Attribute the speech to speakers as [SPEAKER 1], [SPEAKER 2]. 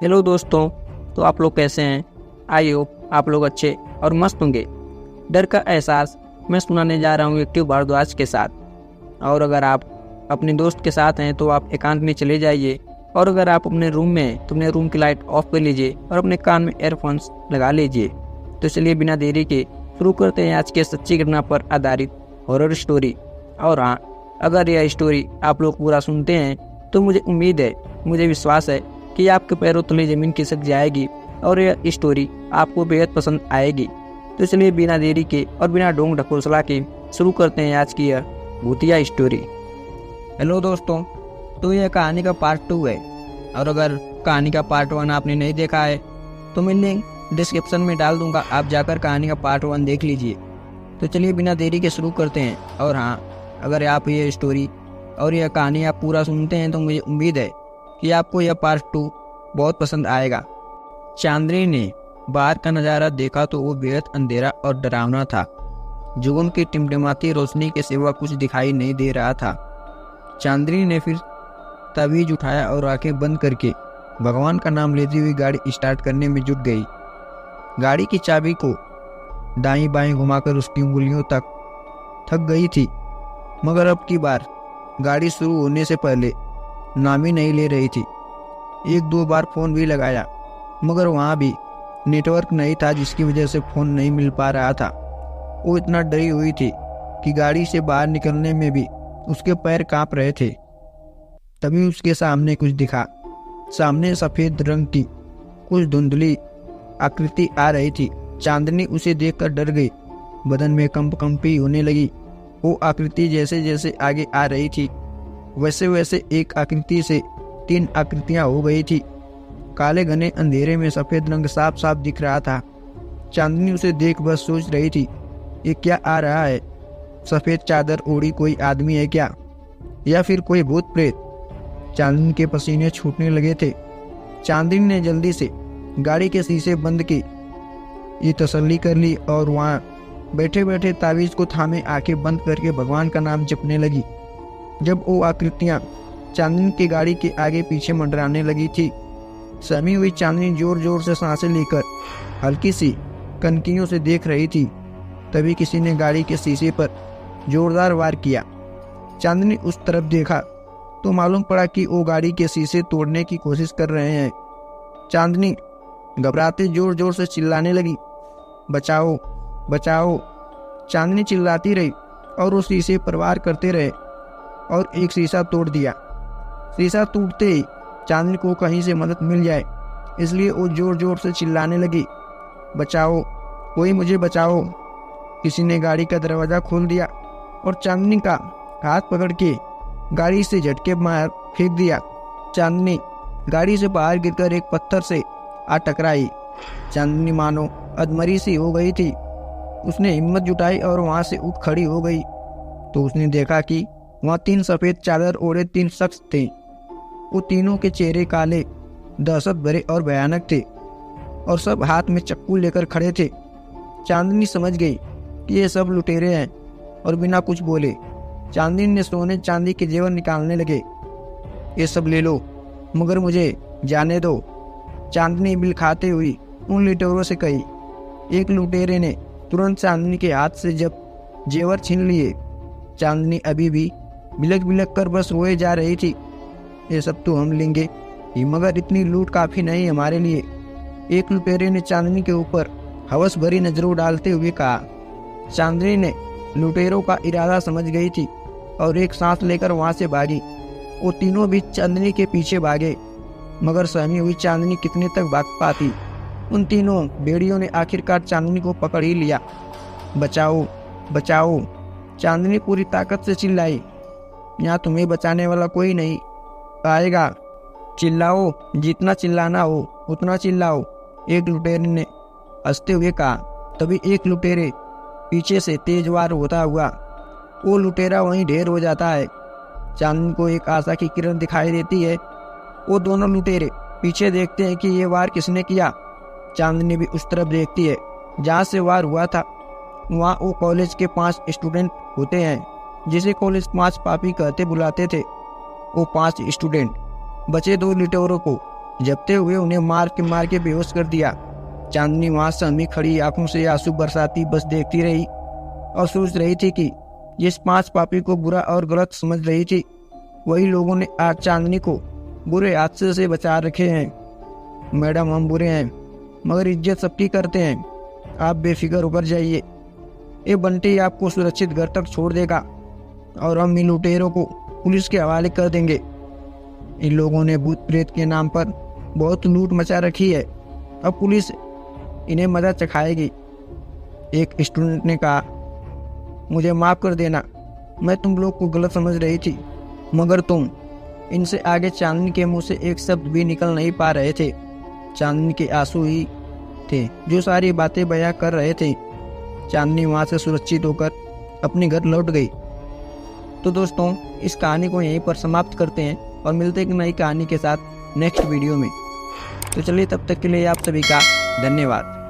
[SPEAKER 1] Hello दोस्तों, तो आप लोग कैसे हैं? आई होप आप लोग अच्छे और मस्त होंगे। डर का एहसास मैं सुनाने जा रहा हूँ एक्टिव भारद्वाज के साथ। और अगर आप अपने दोस्त के साथ हैं तो आप एकांत में चले जाइए, और अगर आप अपने रूम में हैं तो अपने रूम की लाइट ऑफ कर लीजिए और अपने कान में एयरफोन्स लगा लीजिए। तो चलिए बिना देरी के शुरू करते हैं आज के सच्ची घटना पर आधारित हॉरर स्टोरी। और हाँ, अगर यह स्टोरी आप लोग पूरा सुनते हैं तो मुझे उम्मीद है, मुझे विश्वास है कि आपके पैरों तले जमीन खिसक जाएगी और यह स्टोरी आपको बेहद पसंद आएगी। तो चलिए बिना देरी के और बिना ढोंग ढकोसला के शुरू करते हैं आज की यह भूतिया स्टोरी। हेलो दोस्तों, तो यह कहानी का पार्ट 2 है, और अगर कहानी का पार्ट 1 आपने नहीं देखा है तो मैं लिंक डिस्क्रिप्शन में डाल दूंगा, आप जाकर कहानी का पार्ट 1 देख लीजिए। तो चलिए बिना देरी के शुरू करते हैं। और हाँ, अगर आप ये स्टोरी और यह कहानी आप पूरा सुनते हैं तो मुझे उम्मीद है कि आपको यह पार्ट 2 बहुत पसंद आएगा। चांदनी ने बाहर का नज़ारा देखा तो वो बेहद अंधेरा और डरावना था। जुगन की टिमटिमाती रोशनी के सिवा कुछ दिखाई नहीं दे रहा था। चांदनी ने फिर तवीज उठाया और आंखें बंद करके भगवान का नाम लेती हुई गाड़ी स्टार्ट करने में जुट गई। गाड़ी की चाबी को दाईं बाईं घुमाकर उसकी उंगलियों तक थक गई थी, मगर अब की बार गाड़ी शुरू होने से पहले नाम ही नहीं ले रही थी। 1-2 बार फ़ोन भी लगाया, मगर वहाँ भी नेटवर्क नहीं था, जिसकी वजह से फ़ोन नहीं मिल पा रहा था। वो इतना डरी हुई थी कि गाड़ी से बाहर निकलने में भी उसके पैर कांप रहे थे। तभी उसके सामने कुछ दिखा। सामने सफ़ेद रंग की कुछ धुंधली आकृति आ रही थी। चांदनी उसे देखकर डर गई, बदन में कंपी होने लगी। वो आकृति जैसे जैसे आगे आ रही थी वैसे वैसे एक आकृति से 3 आकृतियां हो गई थी। काले घने अंधेरे में सफ़ेद रंग साफ साफ दिख रहा था। चांदनी उसे देख बस सोच रही थी, ये क्या आ रहा है? सफ़ेद चादर ओढ़ी कोई आदमी है क्या, या फिर कोई भूत प्रेत? चांदनी के पसीने छूटने लगे थे। चांदनी ने जल्दी से गाड़ी के शीशे बंद किए, ये तसल्ली कर ली, और वहाँ बैठे बैठे तावीज़ को थामे आंखें बंद करके भगवान का नाम जपने लगी। जब वो आकृतियाँ चांदनी की गाड़ी के आगे पीछे मंडराने लगी थी, सहमी हुई चांदनी जोर जोर से सांसें लेकर हल्की सी कनकियों से देख रही थी। तभी किसी ने गाड़ी के शीशे पर जोरदार वार किया। चांदनी उस तरफ देखा तो मालूम पड़ा कि वो गाड़ी के शीशे तोड़ने की कोशिश कर रहे हैं। चांदनी घबराते जोर जोर से चिल्लाने लगी, बचाओ बचाओ। चांदनी चिल्लाती रही और उस शीशे पर वार करते रहे, और एक शीशा तोड़ दिया। शीशा टूटते ही चांदनी को कहीं से मदद मिल जाए, इसलिए वो जोर जोर से चिल्लाने लगी, बचाओ, कोई मुझे बचाओ। किसी ने गाड़ी का दरवाज़ा खोल दिया और चांदनी का हाथ पकड़ के गाड़ी से झटके मार फेंक दिया। चांदनी गाड़ी से बाहर गिरकर एक पत्थर से आ टकराई। चांदनी मानो अधमरी सी हो गई थी। उसने हिम्मत जुटाई और वहाँ से उठ खड़ी हो गई तो उसने देखा कि वहाँ 3 सफ़ेद चादर ओढ़े 3 शख्स थे। वो तीनों के चेहरे काले, दहशत भरे और भयानक थे, और सब हाथ में चक्कू लेकर खड़े थे। चांदनी समझ गई कि ये सब लुटेरे हैं, और बिना कुछ बोले चांदनी ने सोने चांदी के जेवर निकालने लगे। ये सब ले लो, मगर मुझे जाने दो, चांदनी बिल खाते हुई उन लुटेरों से कही। एक लुटेरे ने तुरंत चांदनी के हाथ से जब जेवर छीन लिए। चांदनी अभी भी बिलक बिलक कर बस रोए जा रही थी। ये सब तो हम लेंगे ही, मगर इतनी लूट काफ़ी नहीं हमारे लिए। एक लुटेरे ने चांदनी के ऊपर हवस भरी नजरों डालते हुए कहा। चांदनी ने लुटेरों का इरादा समझ गई थी और एक सांस लेकर वहाँ से भागी। वो तीनों भी चांदनी के पीछे भागे, मगर सहमी हुई चांदनी कितने तक भाग पाती। उन तीनों भेड़ियों ने आखिरकार चांदनी को पकड़ ही लिया। बचाओ बचाओ, चांदनी पूरी ताकत से चिल्लाई। यहाँ तुम्हें बचाने वाला कोई नहीं आएगा, चिल्लाओ, जितना चिल्लाना हो उतना चिल्लाओ, एक लुटेरे ने हंसते हुए कहा। तभी एक लुटेरे पीछे से तेज वार होता हुआ वो लुटेरा वहीं ढेर हो जाता है। चांदनी को एक आशा की किरण दिखाई देती है। वो दोनों लुटेरे पीछे देखते हैं कि ये वार किसने किया। चांदनी भी उस तरफ देखती है जहाँ से वार हुआ था। वहाँ वो कॉलेज के 5 स्टूडेंट होते हैं, जिसे कॉलेज 5 पापी कहते बुलाते थे। वो 5 स्टूडेंट बचे 2 लुटेरों को
[SPEAKER 2] जबते हुए उन्हें मार के बेहोश कर दिया। चांदनी वहां सहमी खड़ी आंखों से आंसू बरसाती बस देखती रही और सोच रही थी कि जिस 5 पापी को बुरा और गलत समझ रही थी, वही लोगों ने आज चांदनी को बुरे हादसे से बचा रखे हैं। मैडम, हम बुरे हैं मगर इज्जत सबकी करते हैं, आप बेफिक्र होकर जाइए। ये बंटी आपको सुरक्षित घर तक छोड़ देगा और हम इन लुटेरों को पुलिस के हवाले कर देंगे। इन लोगों ने भूत प्रेत के नाम पर बहुत लूट मचा रखी है, अब पुलिस इन्हें मजा चखाएगी। एक स्टूडेंट ने कहा, मुझे माफ़ कर देना, मैं तुम लोग को गलत समझ रही थी, मगर तुम इनसे आगे चांदनी के मुंह से एक शब्द भी निकल नहीं पा रहे थे। चांदनी के आंसू ही थे जो सारी बातें बयां कर रहे थे। चांदनी वहां से सुरक्षित होकर अपने घर लौट गई। तो दोस्तों, इस कहानी को यहीं पर समाप्त करते हैं और मिलते हैं एक नई कहानी के साथ नेक्स्ट वीडियो में। तो चलिए, तब तक के लिए आप सभी का धन्यवाद।